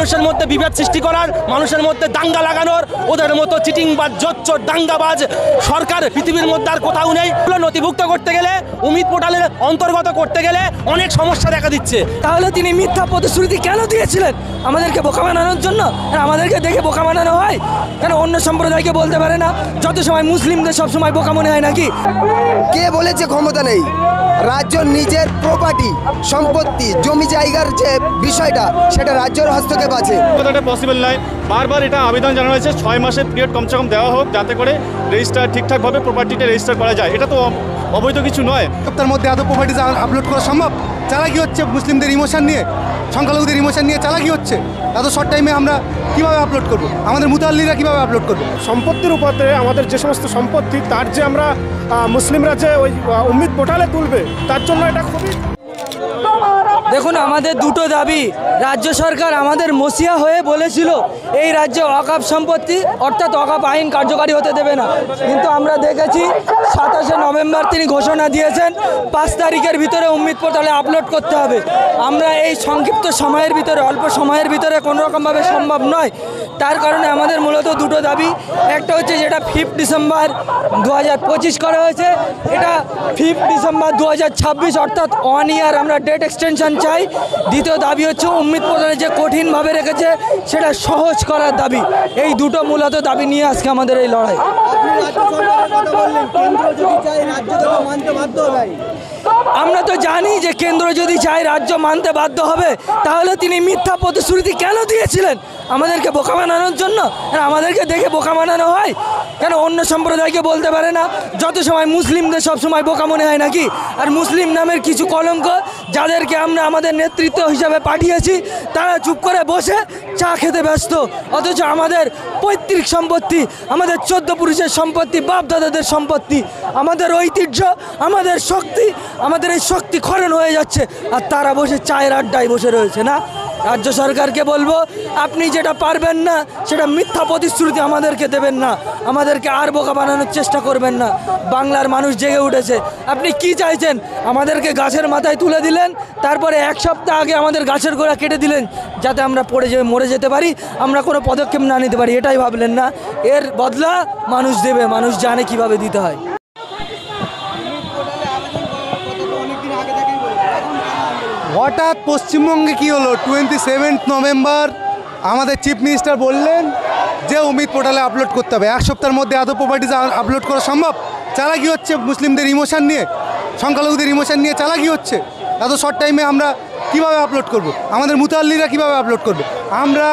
মানুষের মধ্যে বিভেদ সৃষ্টি করার, মানুষের মধ্যে দাঙ্গা লাগানোর, ওদের মতো চিটিংবাজ জোচ্চোর দাঙ্গাবাজ সরকার পৃথিবীর মধ্যে আর কোথাও নেই। নথিভুক্ত করতে গেলে, উমিদ পোর্টালের অন্তর্গত করতে গেলে অনেক সমস্যা দেখা দিচ্ছে। তাহলে তিনি মিথ্যা প্রতিশ্রুতি কেন দিয়েছিলেন? আমাদেরকে বোকা বানানোর জন্য? আমাদেরকে দেখে বোকা বানানো হয় কেন? অন্য সম্প্রদায়কে বলতে পারে না যত সময় মুসলিমদের সব সময় বোকা মনে হয় নাকি? কে বলেছে ক্ষমতা নেই? রাজ্য নিজের প্রপার্টি, সম্পত্তি, জমি জায়গার যে বিষয়টা সেটা রাজ্যের হস্তক্ষেপ আছে। কথাটা পসিবল নয়। বারবার এটা আবেদন জানানো হয়েছে 6 মাসের পিরিয়ড কমসে কম দেওয়া হোক, যাতে করে রেজিস্টার ঠিকঠাকভাবে প্রপার্টিটা রেজিস্টার করা যায়। এটা তো অবৈধ কিছু নয়। তার মধ্যে এত প্রপার্টি আপলোড করা সম্ভব? চালাকি হচ্ছে মুসলিমদের ইমোশন নিয়ে, সংখ্যালঘুদের ইমোশন নিয়ে চালাকি হচ্ছে। এত শর্ট টাইমে আমরা কীভাবে আপলোড করবো? আমাদের মুতাল্লিরা কীভাবে আপলোড করবো? সম্পত্তির উপরে আমাদের যে সমস্ত সম্পত্তি, তার যে আমরা মুসলিমরা যে ওই উম্মিদ পোর্টালে তুলবে, তার জন্য এটা খুবই। দেখুন, আমাদের দুটো দাবি। রাজ্য সরকার আমাদের মসিয়া হয়ে বলেছিল এই রাজ্যে ওয়াকফ সম্পত্তি অর্থাৎ ওয়াকফ আইন কার্যকারী হতে দেবে না, কিন্তু আমরা দেখেছি 27শে নভেম্বর তিনি ঘোষণা দিয়েছেন 5 তারিখের ভিতরে উম্মিদ পোর্টালে আপলোড করতে হবে। আমরা এই সংক্ষিপ্ত সময়ের ভিতরে, অল্প সময়ের ভিতরে কোনোরকমভাবে সম্ভব নয়। তার কারণে আমাদের মূলত দুটো দাবি। একটা হচ্ছে যেটা 5 ডিসেম্বর 2025 করা হয়েছে, এটা 5 ডিসেম্বর 2026 অর্থাৎ 1 ইয়ার আমরা ডেট এক্সটেনশন চাই। দ্বিতীয় দাবি হচ্ছে উম্মিদ পোর্টালে যে কঠিনভাবে রেখেছে সেটা সহজ করার দাবি। এই দুটো মূলত দাবি নিয়ে আজকে আমাদের এই লড়াই। আমরা তো জানি যে কেন্দ্র যদি চায় রাজ্য মানতে বাধ্য হবে। তাহলে তিনি মিথ্যা প্রতিশ্রুতি কেন দিয়েছিলেন? আমাদেরকে বোকা বানানোর জন্য? আমাদেরকে দেখে বোকা বানানো হয় কেন? অন্য সম্প্রদায়কে বলতে পারে না যত সময় মুসলিমদের সব সময় বোকা মনে হয় নাকি? আর মুসলিম নামের কিছু কলঙ্ক যাদেরকে আমরা আমাদের নেতৃত্ব হিসাবে পাঠিয়েছি, তারা চুপ করে বসে চা খেতে ব্যস্ত, অথচ আমাদের পৈতৃক সম্পত্তি, আমাদের 14 পুরুষের সম্পত্তি, বাপ দাদাদের সম্পত্তি, আমাদের ঐতিহ্য, আমাদের শক্তি, আমাদের এই শক্তি খরণ হয়ে যাচ্ছে, আর তারা বসে চায়ের আড্ডায় বসে রয়েছে না। রাজ্য সরকারকে বলবো, আপনি যেটা পারবেন না সেটা মিথ্যা প্রতিশ্রুতি আমাদেরকে দেবেন না, আমাদেরকে আর বোকা বানানোর চেষ্টা করবেন না। বাংলার মানুষ জেগে উঠেছে। আপনি কি চাইছেন? আমাদেরকে গাছের মাথায় তুলে দিলেন, তারপরে 1 সপ্তাহ আগে আমাদের গাছের গোড়া কেটে দিলেন যাতে আমরা মরে যেতে পারি, আমরা কোনো পদক্ষেপ না নিতে পারি, এটাই ভাবলেন না। এর বদলা মানুষ দেবে, মানুষ জানে কিভাবে দিতে হয়। হঠাৎ পশ্চিমবঙ্গে কি হলো? 27 নভেম্বর আমাদের চিফ মিনিস্টার বললেন যে উম্মিদ পোর্টালে আপলোড করতে হবে। 1 সপ্তাহের মধ্যে এত প্রপার্টিজ আপলোড করা সম্ভব? চালাকি হচ্ছে মুসলিমদের ইমোশন নিয়ে, সংখ্যালঘুদের ইমোশন নিয়ে চালাকি হচ্ছে। এত শর্ট টাইমে আমরা কীভাবে আপলোড করব? আমাদের মুতাল্লিরা কীভাবে আপলোড করবে? আমরা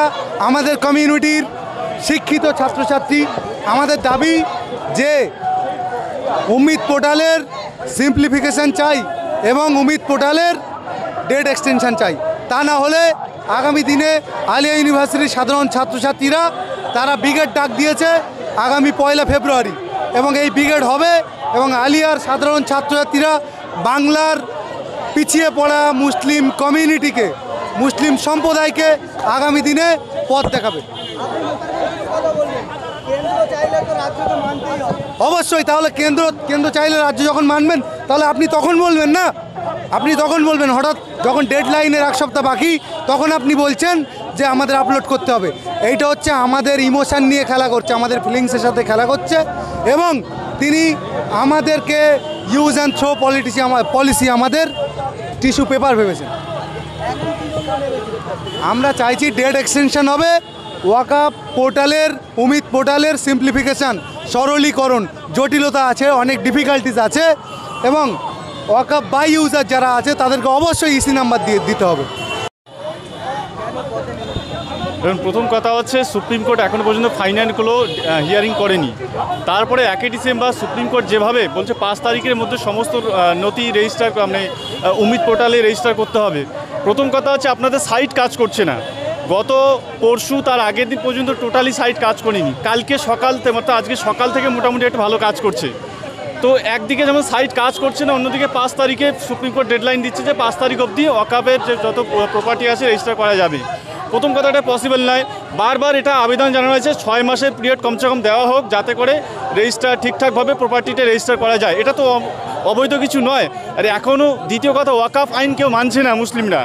আমাদের কমিউনিটির শিক্ষিত ছাত্রছাত্রী, আমাদের দাবি যে উম্মিদ পোর্টালের সিম্পলিফিকেশান চাই এবং উম্মিদ পোর্টালের ডেট এক্সটেনশন চাই। তা না হলে আগামী দিনে আলিয়া ইউনিভার্সিটির সাধারণ ছাত্রছাত্রীরা তারা ব্রিগেড ডাক দিয়েছে আগামী 1 ফেব্রুয়ারি, এবং এই ব্রিগেড হবে এবং আলিয়ার সাধারণ ছাত্রছাত্রীরা বাংলার পিছিয়ে পড়া মুসলিম কমিউনিটিকে, মুসলিম সম্প্রদায়কে আগামী দিনে পথ দেখাবে। অবশ্যই। তাহলে কেন্দ্র চাইলে রাজ্য যখন মানবেন তাহলে আপনি তখন বলবেন না, আপনি তখন বলবেন। হঠাৎ যখন ডেডলাইনের 1 সপ্তাহ বাকি তখন আপনি বলছেন যে আমাদের আপলোড করতে হবে। এইটা হচ্ছে আমাদের ইমোশান নিয়ে খেলা করছে, আমাদের ফিলিংসের সাথে খেলা করছে, এবং তিনি আমাদেরকে ইউজ অ্যান্ড থ্রো পলিসি আমাদের টিস্যু পেপার ভেবেছেন। আমরা চাইছি ডেট এক্সটেনশন হবে, ওয়াকফ পোর্টালের, উম্মিদ পোর্টালের সিম্পলিফিকেশান, সরলীকরণ, জটিলতা আছে, অনেক ডিফিকাল্টিস আছে, এবং ওয়াকফ বাই ইউজার যারা আছে তাদেরকে অবশ্যই ইসি নাম্বার দিয়ে দিতে হবে। এবং প্রথম কথা হচ্ছে সুপ্রিম কোর্ট এখনও পর্যন্ত ফাইনালগুলো হিয়ারিং করেনি। তারপরে 1 ডিসেম্বর সুপ্রিম কোর্ট যেভাবে বলছে 5 তারিখের মধ্যে সমস্ত নথি রেজিস্টার মানে উম্মিদ পোর্টালে রেজিস্টার করতে হবে। প্রথম কথা হচ্ছে আপনাদের সাইট কাজ করছে না। গত পরশু তার আগের দিন পর্যন্ত টোটালি সাইট কাজ করেনি। কালকে সকাল থেকে আজকে সকাল থেকে মোটামুটি একটা ভালো কাজ করছে। তো একদিকে যেমন সাইট কাজ করছে না, অন্যদিকে 5 তারিখে সুপ্রিম কোর্ট ডেডলাইন দিচ্ছে যে 5 তারিখ অবধি ওয়াকফের যে যত প্রপার্টি আছে রেজিস্টার করা যাবে। প্রথম কথাটা পসিবল নয়। বারবার এটা আবেদন জানানো হয়েছে 6 মাসের পিরিয়ড কমসে কম দেওয়া হোক, যাতে করে রেজিস্টার ঠিকঠাকভাবে প্রপার্টিটা রেজিস্টার করা যায়। এটা তো অবৈধ কিছু নয়। আর এখনও দ্বিতীয় কথা, ওয়াকফ আইন কেউ মানছে না মুসলিমরা।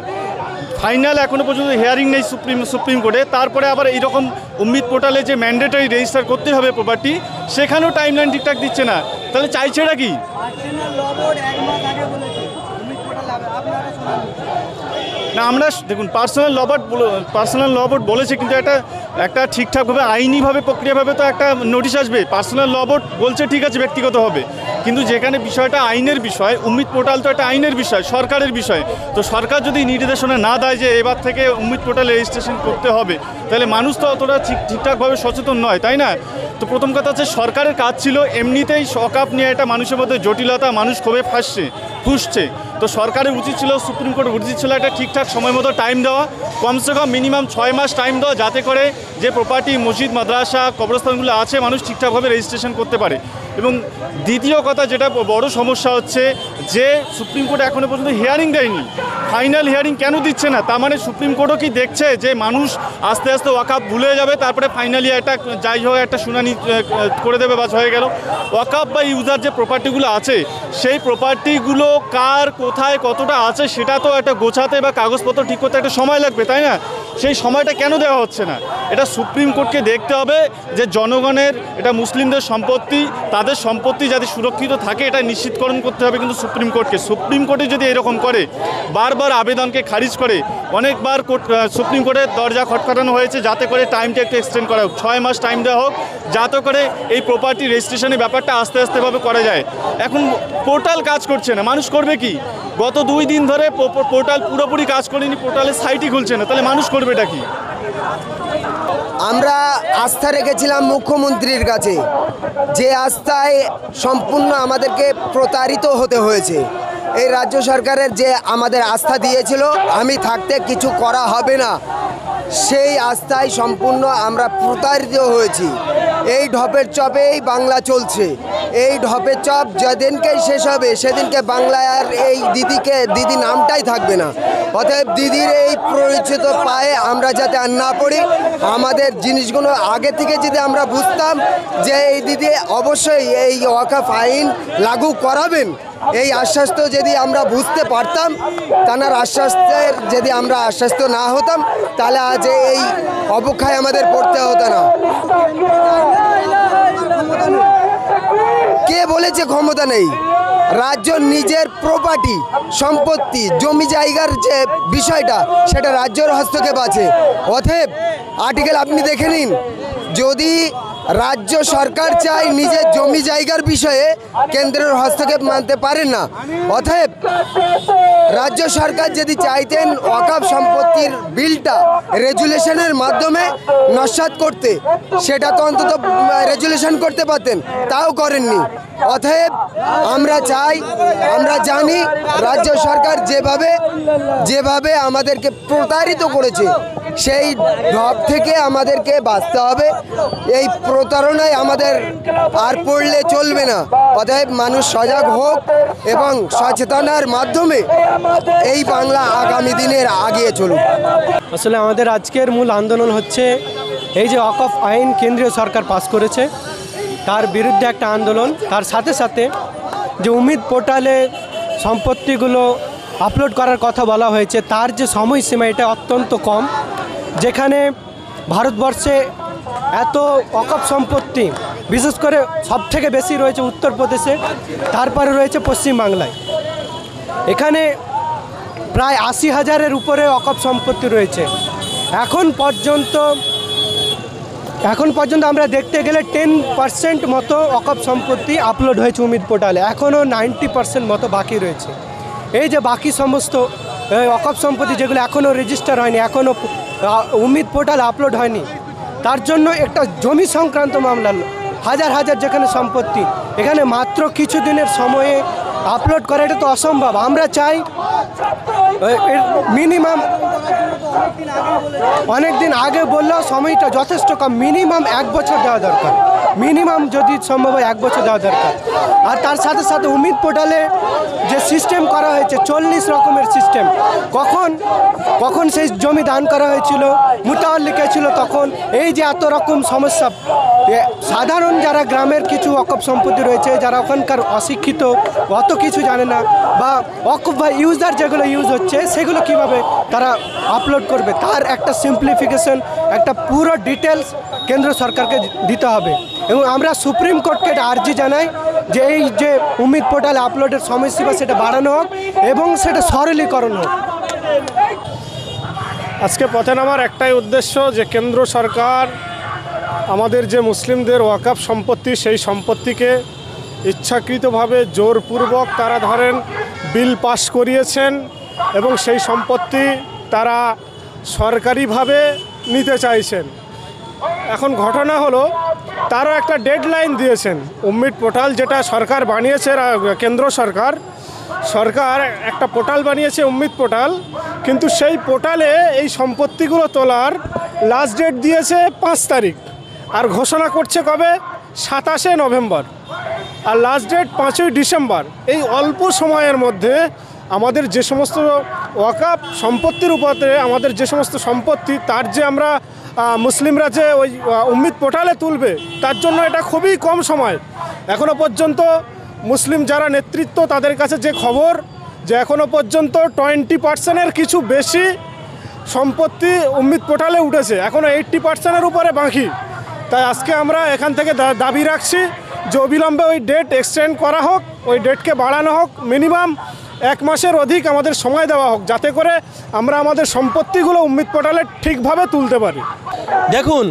ফাইনাল এখনো পর্যন্ত হিয়ারিং নেই সুপ্রিম কোর্টে, তারপরে আবার এইরকম উম্মিদ পোর্টালে যে ম্যান্ডেটরি রেজিস্টার করতে হবে প্রপার্টি, সেখানেও টাইমলাইন ঠিকঠাক দিচ্ছে না। তাহলে চাইছে এটা কি? না, আমরা দেখুন পার্সোনাল ল বোর্ড বলেছে, কিন্তু একটা ঠিকঠাকভাবে আইনিভাবে প্রক্রিয়াভাবে তো একটা নোটিশ আসবে। পার্সোনাল ল বোর্ড বলছে ঠিক আছে ব্যক্তিগতভাবে, কিন্তু যেখানে বিষয়টা আইনের বিষয়, উম্মিদ পোর্টাল তো একটা আইনের বিষয়, সরকারের বিষয়। তো সরকার যদি নির্দেশনা না দেয় যে এবার থেকে উম্মিদ পোর্টালে রেজিস্ট্রেশন করতে হবে, তাহলে মানুষ তো অতটা ঠিকঠাকভাবে সচেতন নয়, তাই না? তো প্রথম কথা হচ্ছে সরকারের কাজ ছিল এমনিতেই ওয়াকফ নিয়ে একটা মানুষের মধ্যে জটিলতা, মানুষ ক্ষোভে ফুসছে। তো সরকারের উচিত ছিল, সুপ্রিম কোর্টের উচিত ছিল একটা ঠিকঠাক সময় মতো টাইম দেওয়া, কমসে কম মিনিমাম 6 মাস টাইম দেওয়া, যাতে করে যে প্রপার্টি মসজিদ, মাদ্রাসা, কবরস্থানগুলো আছে মানুষ ঠিকঠাকভাবে রেজিস্ট্রেশন করতে পারে। এবং দ্বিতীয় কথা যেটা বড় সমস্যা হচ্ছে যে সুপ্রিম কোর্ট এখনো পর্যন্ত হিয়ারিং দেয়নি। ফাইনাল হিয়ারিং কেন দিচ্ছে না? তার মানে সুপ্রিম কোর্টও কি দেখছে যে মানুষ আস্তে আস্তে ওয়াকফ ভুলে যাবে, তারপরে ফাইনালি একটা যাই হোক একটা শুনানি করে দেবে, বাস হয়ে গেল। ওয়াকফ বা ইউজার যে প্রপার্টিগুলো আছে, সেই প্রপার্টিগুলো কার কোথায় কতটা আছে সেটা তো একটা গোছাতে বা কাগজপত্র ঠিক করতে একটা সময় লাগবে, তাই না? সেই সময়টা কেন দেওয়া হচ্ছে না? এটা সুপ্রিম কোর্টকে দেখতে হবে যে জনগণের, এটা মুসলিমদের সম্পত্তি, তাদের সম্পত্তি যাতে সুরক্ষিত থাকে এটা নিশ্চিতকরণ করতে হবে। কিন্তু সুপ্রিম কোর্টে যদি এরকম করে, বারবার আবেদনকে খারিজ করে, অনেকবার সুপ্রিম কোর্টের দরজা খটখটানো হয়েছে যাতে করে টাইমটা একটু এক্সটেন্ড করা হোক, 6 মাস টাইম দেওয়া হোক, যাতে করে এই প্রপার্টি রেজিস্ট্রেশনের ব্যাপারটা আস্তে আস্তেভাবে করা যায়। এখন পোর্টাল কাজ করছে না, মানুষ করবে কি? গত 2 দিন ধরে পোর্টাল পুরোপুরি কাজ করেনি, পোর্টালের সাইটই খুলছে না, তাহলে মানুষ করবে এটা কি? আমরা আস্থা রেখেছিলাম মুখ্যমন্ত্রীর কাছে, যে আস্থায় সম্পূর্ণ আমাদেরকে প্রতারিত হতে হয়েছে। এই রাজ্য সরকারের যে আমাদের আস্থা দিয়েছিল আমি থাকতে কিছু করা হবে না, সেই আস্থায় সম্পূর্ণ আমরা প্রতারিত হয়েছি। এই ঢপের চপেই বাংলা চলছে। এই ঢপের চপ যেদিনকেই শেষ হবে সেদিনকে বাংলায় আর এই দিদি নামটাই থাকবে না। অতএব দিদির এই পরিচিত পায়ে আমরা যাতে আর না পড়ি, আমাদের জিনিসগুলো আগে থেকে যদি আমরা বুঝতাম যে এই দিদি অবশ্যই এই ওয়াকফ আইন লাগু করাবেন, এই আশ্বাস্ত যদি আমরা বুঝতে পারতাম, তার আশ্বাসের যদি আমরা আশ্বাস্ত না হতাম, তাহলে আজ এই অবক্ষায় আমাদের পড়তে হতো না। কে বলেছে ক্ষমতা নেই? রাজ্য নিজের প্রপার্টি, সম্পত্তি, জমি জায়গার যে বিষয়টা, সেটা রাজ্যের হস্তক্ষেপ আছে। অতএব আর্টিকেল আপনি দেখে নিন, যদি রাজ্য সরকার চায় নিজের জমি জায়গার বিষয়ে কেন্দ্রের হস্তক্ষেপ মানতে পারেন না। অতএব রাজ্য সরকার যদি চাইতেন ওয়াকফ সম্পত্তির বিলটা রেজুলেশনের মাধ্যমে নস্যাৎ করতে, সেটা তো অন্তত রেজুলেশন করতে পারতেন, তাও করেননি। অতএব আমরা জানি রাজ্য সরকার যেভাবে আমাদেরকে প্রতারিত করেছে, সেই ঢপ থেকে আমাদেরকে বাঁচতে হবে। এই প্রতারণায় আমাদের আর পড়লে চলবে না। অতএব মানুষ সজাগ হোক এবং সচেতনার মাধ্যমে এই বাংলা আগামী দিনের আগিয়ে চলুক। আসলে আমাদের আজকের মূল আন্দোলন হচ্ছে এই যে ওয়াকফ আইন কেন্দ্রীয় সরকার পাস করেছে, তার বিরুদ্ধে একটা আন্দোলন। তার সাথে সাথে যে উম্মিদ পোর্টালে সম্পত্তিগুলো আপলোড করার কথা বলা হয়েছে, তার যে সময়সীমা এটা অত্যন্ত কম। যেখানে ভারতবর্ষে এত ওয়াকফ সম্পত্তি বিশেষ করে সবথেকে বেশি রয়েছে উত্তরপ্রদেশে, তারপরে রয়েছে পশ্চিমবাংলায়। এখানে প্রায় ৮০,০০০-এর উপরে ওয়াকফ সম্পত্তি রয়েছে। এখন পর্যন্ত আমরা দেখতে গেলে 10% মতো ওয়াকফ সম্পত্তি আপলোড হয়েছে উম্মিদ পোর্টালে, এখনও 90% মতো বাকি রয়েছে। এই যে বাকি সমস্ত ওয়াকফ সম্পত্তি যেগুলো এখনও রেজিস্টার হয়নি, এখনও উম্মিদ পোর্টালে আপলোড হয়নি, তার জন্য একটা জমি সংক্রান্ত মামলা, হাজার হাজার যেখানে সম্পত্তি, এখানে মাত্র কিছু দিনের সময়ে আপলোড করা, এটা তো অসম্ভব। আমরা চাই মিনিমাম, অনেক দিন আগে বললেও সময়টা যথেষ্ট কম, মিনিমাম 1 বছর দেওয়া দরকার, মিনিমাম যদি সম্ভব হয় 1 বছর দেওয়া দরকার। আর তার সাথে সাথে উম্মিদ পোর্টালে যে সিস্টেম করা হয়েছে, 40 রকমের সিস্টেম, কখন সেই জমি দান করা হয়েছিল, মুতাওয়াল্লি কে হচ্ছিল তখন এই যে এত রকম সমস্যা, সাধারণ যারা গ্রামের কিছু ওয়াকফ সম্পত্তি রয়েছে, যারা ওখানকার অশিক্ষিত, অত কিছু জানে না, বা ওয়াকফ বা ইউজার যেগুলো ইউজ হচ্ছে সেগুলো কিভাবে তারা আপলোড করবে, তার একটা সিম্পলিফিকেশন, একটা পুরো ডিটেলস কেন্দ্র সরকারকে দিতে হবে। এবং আমরা সুপ্রিম কোর্টকে একটা আর্জি জানাই যে এই যে উমিদ পোর্টাল আপলোডের সময়সীমা সেটা বাড়ানো হোক এবং সেটা সরলীকরণ হোক। আজকে পথে নামার একটাই উদ্দেশ্য যে কেন্দ্র সরকার আমাদের যে মুসলিমদের ওয়াকফ সম্পত্তি, সেই সম্পত্তিকে ইচ্ছাকৃতভাবে জোরপূর্বক তারা ধরেন বিল পাস করিয়েছেন এবং সেই সম্পত্তি তারা সরকারিভাবে নিতে চাইছেন। এখন ঘটনা হলো তারও একটা ডেডলাইন দিয়েছেন। উম্মিদ পোর্টাল যেটা সরকার বানিয়েছে, কেন্দ্র সরকার একটা পোর্টাল বানিয়েছে উম্মিদ পোর্টাল, কিন্তু সেই পোর্টালে এই সম্পত্তিগুলো তোলার লাস্ট ডেট দিয়েছে 5 তারিখ, আর ঘোষণা করছে কবে? 27শে নভেম্বর, আর লাস্ট ডেট 5ই ডিসেম্বর। এই অল্প সময়ের মধ্যে আমাদের যে সমস্ত ওয়াকফ সম্পত্তির উপরে আমাদের যে সমস্ত সম্পত্তি তার যে আমরা মুসলিমরা যে ওই উম্মিদ পোর্টালে তুলবে, তার জন্য এটা খুবই কম সময়। এখনও পর্যন্ত মুসলিম যারা নেতৃত্ব তাদের কাছে যে খবর, যে এখনও পর্যন্ত 20% কিছু বেশি সম্পত্তি উম্মিদ পোর্টালে উঠেছে, এখনও 80%-এর উপরে বাকি। তাই আজকে আমরা এখান থেকে দাবি রাখছি যে অবিলম্বে ওই ডেট এক্সটেন্ড করা হোক, ওই ডেটকে বাড়ানো হোক, মিনিমাম 1 মাসের অধিক আমাদের সময় দেওয়া হোক, যাতে করে আমরা আমাদের সম্পত্তিগুলো উম্মিদ পোর্টালে ঠিকভাবে তুলতে পারি। দেখুন,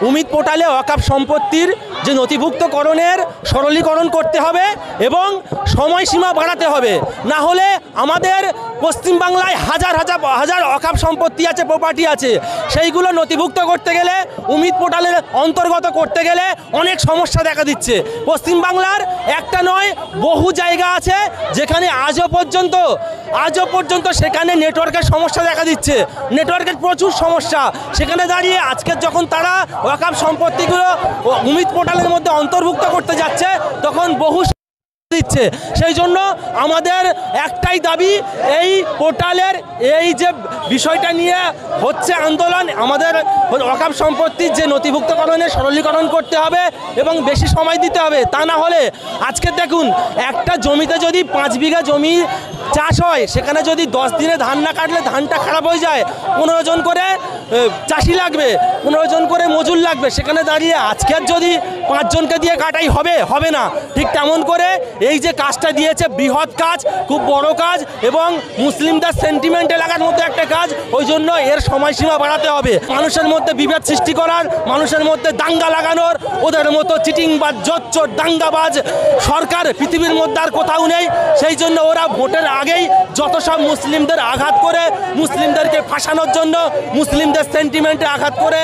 উমিদ পোর্টালে ওয়াকফ সম্পত্তির যে নথিভুক্তকরণের সরলীকরণ করতে হবে এবং সময়সীমা বাড়াতে হবে, না হলে আমাদের পশ্চিমবাংলায় হাজার হাজার ওয়াকফ সম্পত্তি আছে, প্রপার্টি আছে, সেইগুলো নথিভুক্ত করতে গেলে, উমিদ পোর্টালের অন্তর্গত করতে গেলে অনেক সমস্যা দেখা দিচ্ছে। পশ্চিমবাংলার একটা নয়, বহু জায়গা আছে যেখানে আজও পর্যন্ত সেখানে নেটওয়ার্কের সমস্যা দেখা দিচ্ছে, নেটওয়ার্কের প্রচুর সমস্যা। সেখানে দাঁড়িয়ে আজকে যখন তারা ওয়াকফ সম্পত্তিগুলো উমিদ পোর্টালের মধ্যে অন্তর্ভুক্ত করতে যাচ্ছে, তখন বহু দিচ্ছে। সেই জন্য আমাদের একটাই দাবি, এই পোর্টালের এই যে বিষয়টা নিয়ে হচ্ছে আন্দোলন, আমাদের ওয়াকফ সম্পত্তির যে নথিভুক্তকরণের সরলীকরণ করতে হবে এবং বেশি সময় দিতে হবে। তা না হলে আজকে দেখুন, একটা জমিতে যদি 5 বিঘা জমি চাষ হয়, সেখানে যদি 10 দিনে ধান না কাটলে ধানটা খারাপ হয়ে যায়, 15 জন করে চাষি লাগবে, 15 জন করে মজুর লাগবে। সেখানে দাঁড়িয়ে আজকের যদি 5 জনকে দিয়ে কাটাই হবে না। ঠিক তেমন করে এই যে কাজটা দিয়েছে, বৃহৎ কাজ, খুব বড় কাজ এবং মুসলিমদের সেন্টিমেন্ট এলাকার মধ্যে একটা কাজ, ওই জন্য এর সময়সীমা বাড়াতে হবে। মানুষের মধ্যে বিভেদ সৃষ্টি করার, মানুষের মধ্যে দাঙ্গা লাগানোর, ওদের মতো চিটিংবাজ, জোচ্চোর, দাঙ্গাবাজ সরকার পৃথিবীর মধ্যে আর কোথাও নেই। সেই জন্য ওরা ভোটের আগেই যত সব মুসলিমদের আঘাত করে, মুসলিমদেরকে ফাঁসানোর জন্য, মুসলিমদের সেন্টিমেন্টে আঘাত করে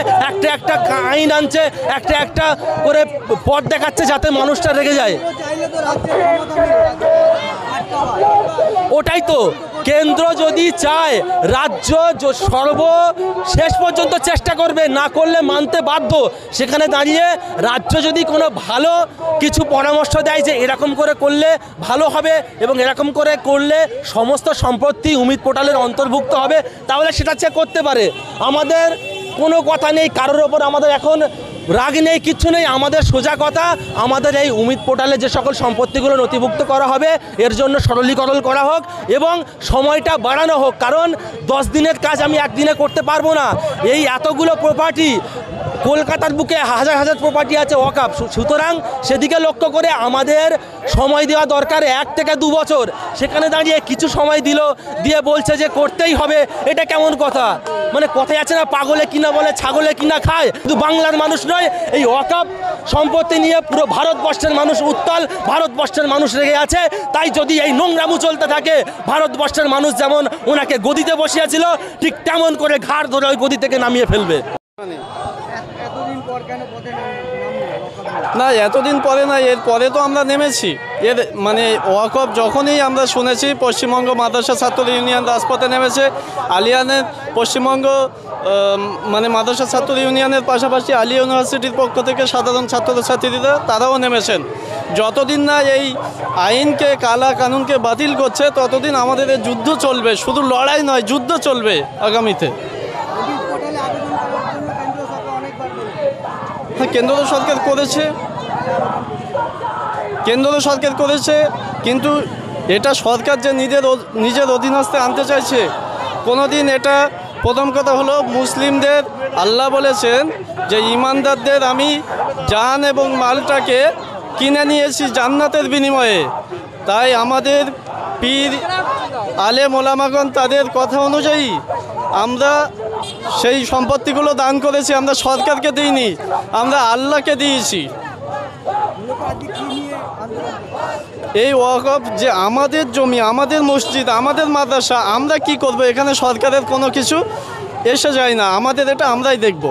একটা আইন আনছে, একটা করে পথ দেখাচ্ছে যাতে মানুষটা রেগে যায়। ওটাই তো, কেন্দ্র যদি চায়, রাজ্য সর্বশেষ পর্যন্ত চেষ্টা করবে, না করলে মানতে বাধ্য। সেখানে দাঁড়িয়ে রাজ্য যদি কোনো ভালো কিছু পরামর্শ দেয় যে এরকম করে করলে ভালো হবে এবং এরকম করে করলে সমস্ত সম্পত্তি উমিদ পোর্টালের অন্তর্ভুক্ত হবে, তাহলে সেটা চেক করতে পারে। আমাদের কোনো কথা নেই কারোর ওপর, আমাদের এখন রাগ নেই, কিচ্ছু নেই। আমাদের সোজা কথা, আমাদের এই উমিদ পোর্টালে যে সকল সম্পত্তিগুলো নথিভুক্ত করা হবে, এর জন্য সরলীকরণ করা হোক এবং সময়টা বাড়ানো হোক। কারণ 10 দিনের কাজ আমি একদিনে করতে পারবো না। এই এতগুলো প্রপার্টি, কলকাতার বুকে হাজার প্রপার্টি আছে ওয়াকফ, সুতরাং সেদিকে লক্ষ্য করে আমাদের সময় দেওয়া দরকার 1 থেকে 2 বছর। সেখানে দাঁড়িয়ে কিছু সময় দিয়ে বলছে যে করতেই হবে, এটা কেমন কথা? মানে কথায় আছে না, পাগলে কিনা বলে ছাগলে কিনা খায়। শুধু বাংলার মানুষ নয়, এই ওয়াকফ সম্পত্তি নিয়ে পুরো ভারতবর্ষের মানুষ উত্তাল, ভারতবর্ষের মানুষ রেগে আছে। তাই যদি এই নোংরামু চলতে থাকে, ভারতবর্ষের মানুষ যেমন ওনাকে গদিতে বসিয়েছিল, ঠিক তেমন করে ঘাড় ধরে ওই গদি থেকে নামিয়ে ফেলবে। না, এতদিন পরে না, এর পরে তো আমরা নেমেছি। এর মানে ওয়াকফ যখনই আমরা শুনেছি, পশ্চিমবঙ্গ মাদ্রাসা ছাত্র ইউনিয়ন রাজপথে নেমেছে। আলিয়ানের পশ্চিমবঙ্গ মানে মাদ্রাসা ছাত্র ইউনিয়নের পাশাপাশি আলিয়া ইউনিভার্সিটির পক্ষ থেকে সাধারণ ছাত্রছাত্রীরা তারাও নেমেছেন। যতদিন না এই আইনকে, কালা কানুনকে বাতিল করছে, ততদিন আমাদের এই যুদ্ধ চলবে। শুধু লড়াই নয়, যুদ্ধ চলবে আগামীতে। হ্যাঁ, কেন্দ্র সরকার করেছে, কিন্তু এটা সরকার যে নিজের অধীনস্থে আনতে চাইছে কোনোদিন এটা, প্রথম কথা হলো মুসলিমদের আল্লাহ বলেছেন যে ইমানদারদের আমি জান এবং মালটাকে কিনে নিয়েছি জান্নাতের বিনিময়ে। তাই আমাদের পীর আলেম ওলামাগণ তাদের কথা অনুযায়ী আমরা সেই সম্পত্তিগুলো দান করেছি, আমরা সরকারকে দিইনি, আমরা আল্লাহকে দিয়েছি। এই ওয়াকফ যে আমাদের জমি, আমাদের মসজিদ, আমাদের মাদ্রাসা, আমরা কি করব? এখানে সরকারের কোনো কিছু এসে যায় না, আমাদের এটা আমরাই দেখব।